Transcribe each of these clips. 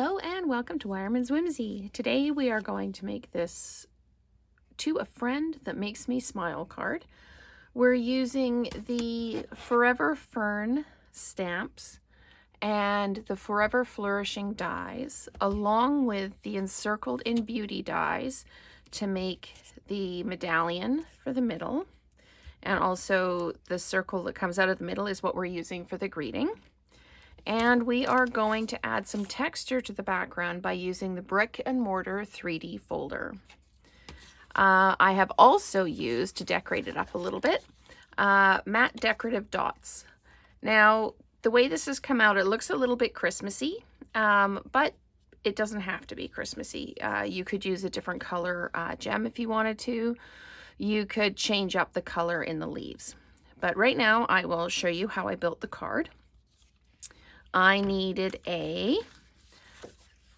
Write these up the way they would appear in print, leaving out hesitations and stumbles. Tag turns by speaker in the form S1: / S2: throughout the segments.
S1: Hello and welcome to Weyermann's Whimsy. Today we are going to make this To a Friend That Makes Me Smile card. We're using the Forever Fern stamps and the Forever Flourishing dies, along with the Encircled in Beauty dies to make the medallion for the middle. And also the circle that comes out of the middle is what we're using for the greeting. And we are going to add some texture to the background by using the Brick and Mortar 3D folder. I have also used, to decorate it up a little bit, matte decorative dots. Now, the way this has come out, it looks a little bit Christmassy, but it doesn't have to be Christmassy. You could use a different color gem if you wanted to. You could change up the color in the leaves. But right now, I will show you how I built the card. I needed a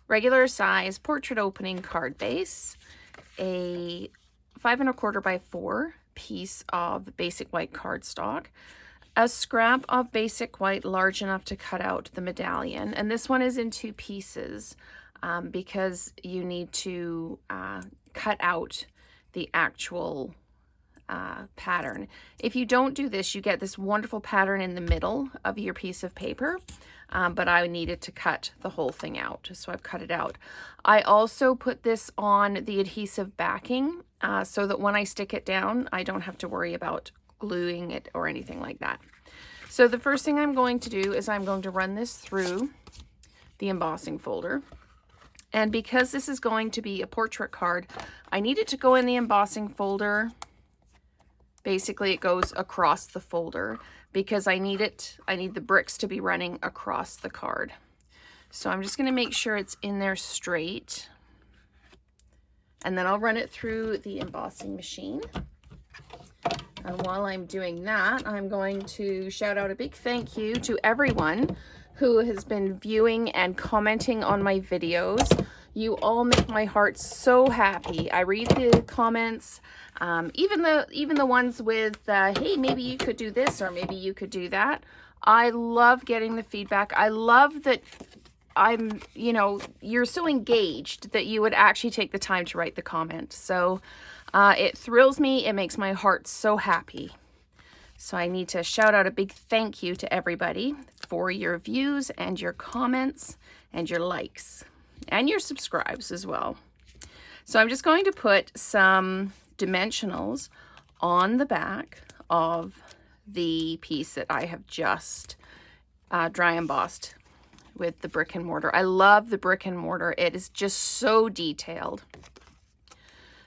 S1: regular size portrait opening card base, a 5 1/4 by 4 piece of basic white cardstock, a scrap of basic white large enough to cut out the medallion, and this one is in 2 pieces because you need to cut out the actual pattern. If you don't do this, you get this wonderful pattern in the middle of your piece of paper, but I needed to cut the whole thing out, so I've cut it out. I also put this on the adhesive backing so that when I stick it down, I don't have to worry about gluing it or anything like that. So the first thing I'm going to do is I'm going to run this through the embossing folder. And because this is going to be a portrait card, I need it to go in the embossing folder. Basically, it goes across the folder because I need the bricks to be running across the card. So I'm just going to make sure it's in there straight. And then I'll run it through the embossing machine. And while I'm doing that, I'm going to shout out a big thank you to everyone who has been viewing and commenting on my videos. You all make my heart so happy. I read the comments, even the ones with, hey, maybe you could do this or maybe you could do that. I love getting the feedback. I love that you're so engaged that you would actually take the time to write the comment. So it thrills me. It makes my heart so happy. So I need to shout out a big thank you to everybody for your views and your comments and your likes and your subscribes as well. So I'm just going to put some dimensionals on the back of the piece that I have just dry embossed with the Brick and Mortar. I love the Brick and Mortar. It is just so detailed.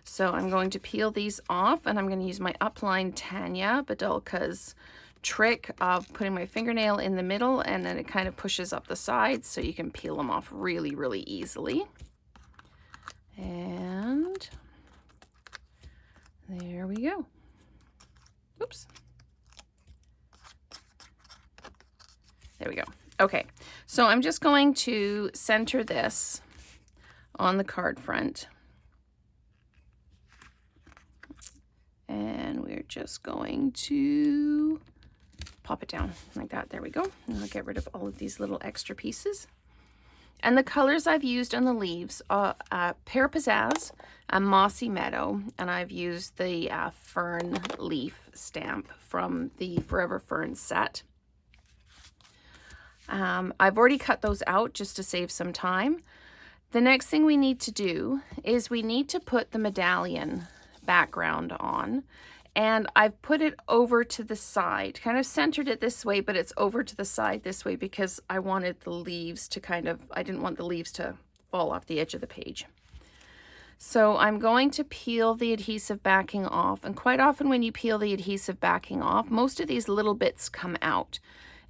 S1: So I'm going to peel these off, and I'm going to use my Upline Tanya Badulka's trick of putting my fingernail in the middle, and then it kind of pushes up the sides so you can peel them off really, really easily. And there we go. Oops. There we go. Okay, so I'm just going to center this on the card front. And we're just going to pop it down like that. There we go. And I'll get rid of all of these little extra pieces. And the colors I've used on the leaves are Pear Pizzazz and Mossy Meadow. And I've used the Fern Leaf stamp from the Forever Fern set. I've already cut those out just to save some time. The next thing we need to do is we need to put the medallion background on, and I've put it over to the side, kind of centered it this way, but it's over to the side this way because I wanted the leaves to I didn't want the leaves to fall off the edge of the page. So I'm going to peel the adhesive backing off, and quite often when you peel the adhesive backing off, most of these little bits come out.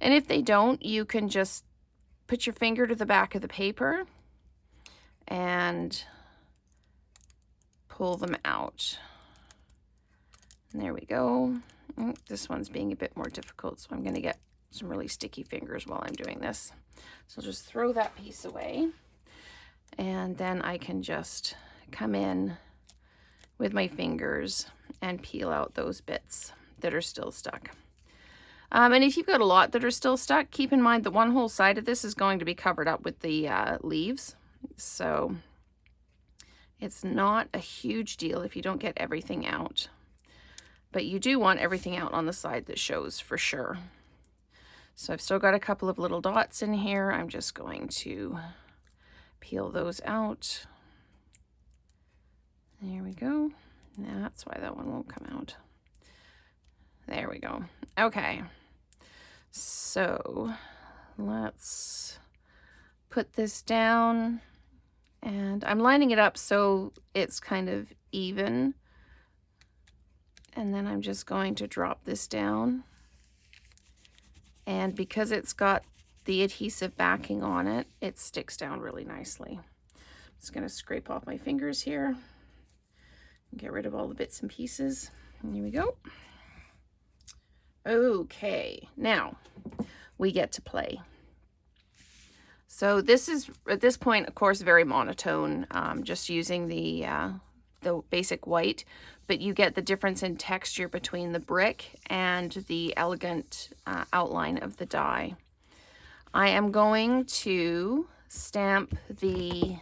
S1: And if they don't, you can just put your finger to the back of the paper and pull them out. And there we go. This one's being a bit more difficult, so I'm going to get some really sticky fingers while I'm doing this. So I'll just throw that piece away, and then I can just come in with my fingers and peel out those bits that are still stuck. And if you've got a lot that are still stuck, keep in mind that one whole side of this is going to be covered up with the leaves. So it's not a huge deal if you don't get everything out. But you do want everything out on the side that shows for sure. So I've still got a couple of little dots in here. I'm just going to peel those out. There we go. That's why that one won't come out. There we go. Okay. So let's put this down, and I'm lining it up so it's kind of even. And then I'm just going to drop this down. And because it's got the adhesive backing on it, it sticks down really nicely. I'm just going to scrape off my fingers here and get rid of all the bits and pieces. And here we go. Okay, now we get to play. So this is, at this point, of course, very monotone, just using the basic white, but you get the difference in texture between the brick and the elegant outline of the die. I am going to stamp the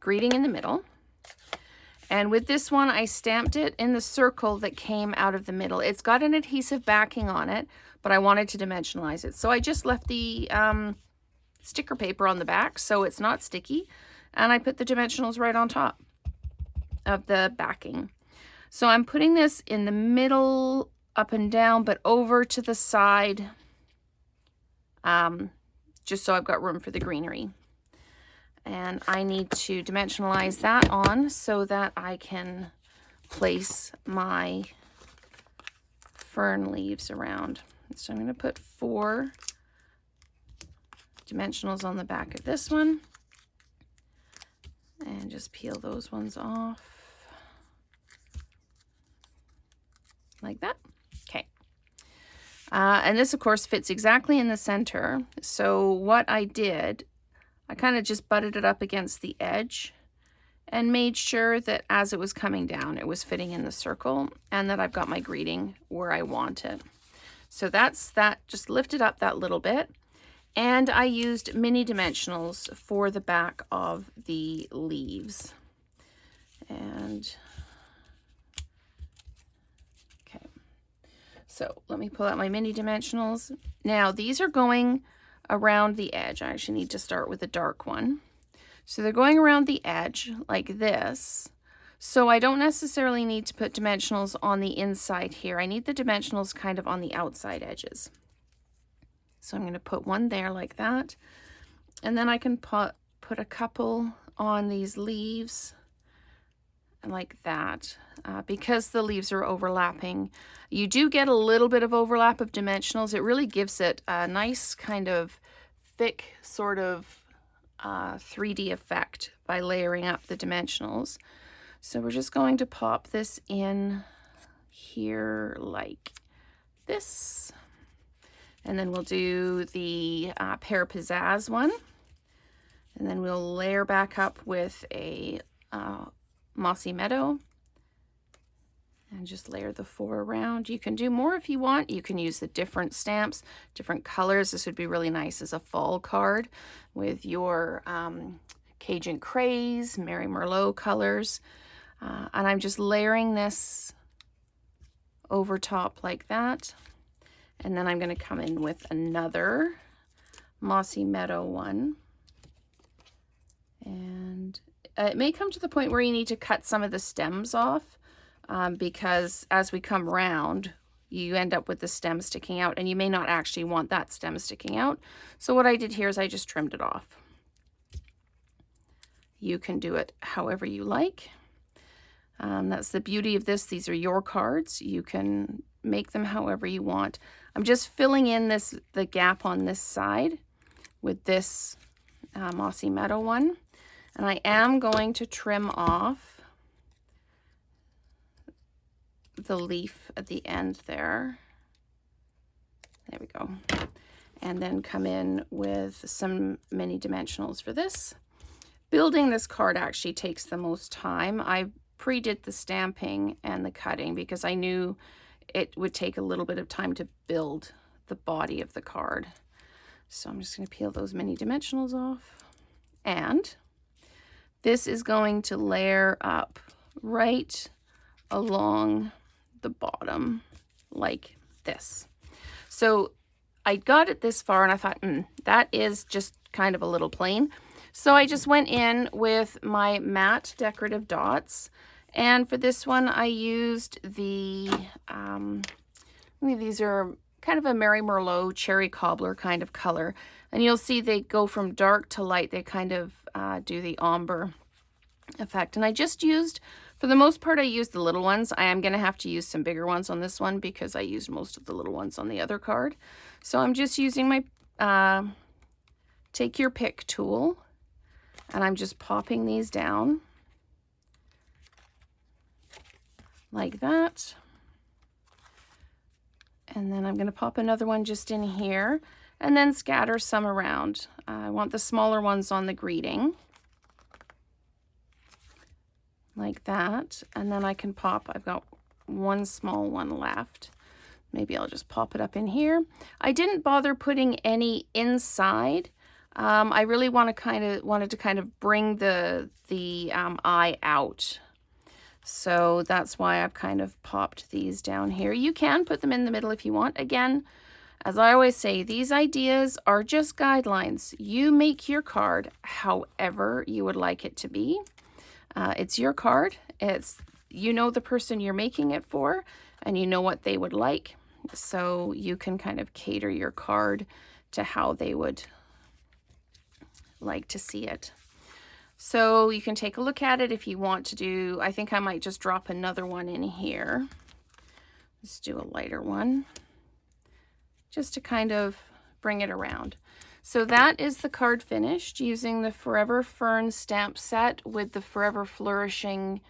S1: greeting in the middle. And with this one, I stamped it in the circle that came out of the middle. It's got an adhesive backing on it, but I wanted to dimensionalize it. So I just left the sticker paper on the back so it's not sticky. And I put the dimensionals right on top of the backing. So I'm putting this in the middle, up and down, but over to the side, just so I've got room for the greenery. And I need to dimensionalize that on so that I can place my fern leaves around. So I'm going to put 4 dimensionals on the back of this one and just peel those ones off like that. Okay. And this, of course, fits exactly in the center. So what I did, I kind of just butted it up against the edge and made sure that as it was coming down, it was fitting in the circle and that I've got my greeting where I want it. So that's that, just lifted up that little bit. And I used mini dimensionals for the back of the leaves. And, okay. So let me pull out my mini dimensionals. Now these are going around the edge. I actually need to start with a dark one. So they're going around the edge like this. So I don't necessarily need to put dimensionals on the inside here. I need the dimensionals kind of on the outside edges. So I'm going to put one there like that. And then I can put a couple on these leaves like that. Because the leaves are overlapping, you do get a little bit of overlap of dimensionals. It really gives it a nice kind of thick sort of 3D effect by layering up the dimensionals. So we're just going to pop this in here like this. And then we'll do the Pear Pizzazz one. And then we'll layer back up with a Mossy Meadow. And just layer the 4 around. You can do more if you want. You can use the different stamps, different colors. This would be really nice as a fall card with your Cajun Craze, Mary Merlot colors. And I'm just layering this over top like that. And then I'm going to come in with another Mossy Meadow one. And it may come to the point where you need to cut some of the stems off because as we come round, you end up with the stem sticking out and you may not actually want that stem sticking out. So what I did here is I just trimmed it off. You can do it however you like. That's the beauty of this. These are your cards. You can make them however you want. I'm just filling in the gap on this side with this Mossy Meadow one. And I am going to trim off the leaf at the end there. There we go. And then come in with some mini dimensionals for this. Building this card actually takes the most time. I pre-did the stamping and the cutting because I knew it would take a little bit of time to build the body of the card. So I'm just going to peel those mini dimensionals off. And this is going to layer up right along the bottom like this. So I got it this far and I thought, that is just kind of a little plain. So I just went in with my matte decorative dots. And for this one, I used the, these are kind of a Mary Merlot cherry cobbler kind of color. And you'll see they go from dark to light. They kind of do the ombre effect. And I just used, for the most part, I used the little ones. I am going to have to use some bigger ones on this one because I used most of the little ones on the other card. So I'm just using my take your pick tool, and I'm just popping these down like that. And then I'm going to pop another one just in here and then scatter some around. I want the smaller ones on the greeting like that. And then I can pop, I've got one small one left. Maybe I'll just pop it up in here. I didn't bother putting any inside. I really wanted to kind of bring the eye out. So that's why I've kind of popped these down here. You can put them in the middle if you want. Again, as I always say, these ideas are just guidelines. You make your card however you would like it to be. It's your card. You know the person you're making it for, and you know what they would like. So you can kind of cater your card to how they would like to see it. So you can take a look at it if you want to do, I think I might just drop another one in here. Let's do a lighter one just to kind of bring it around. So that is the card finished using the Forever Fern stamp set with the Forever Flourishing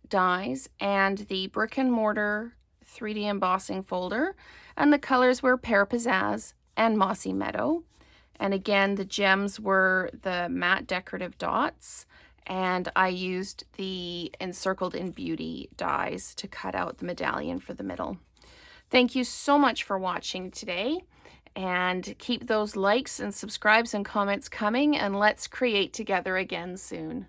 S1: dies and the Brick and Mortar 3D embossing folder. And the colors were Pear Pizzazz and Mossy Meadow. And again, the gems were the matte decorative dots, and I used the Encircled in Beauty dies to cut out the medallion for the middle. Thank you so much for watching today, and keep those likes and subscribes and comments coming, and let's create together again soon.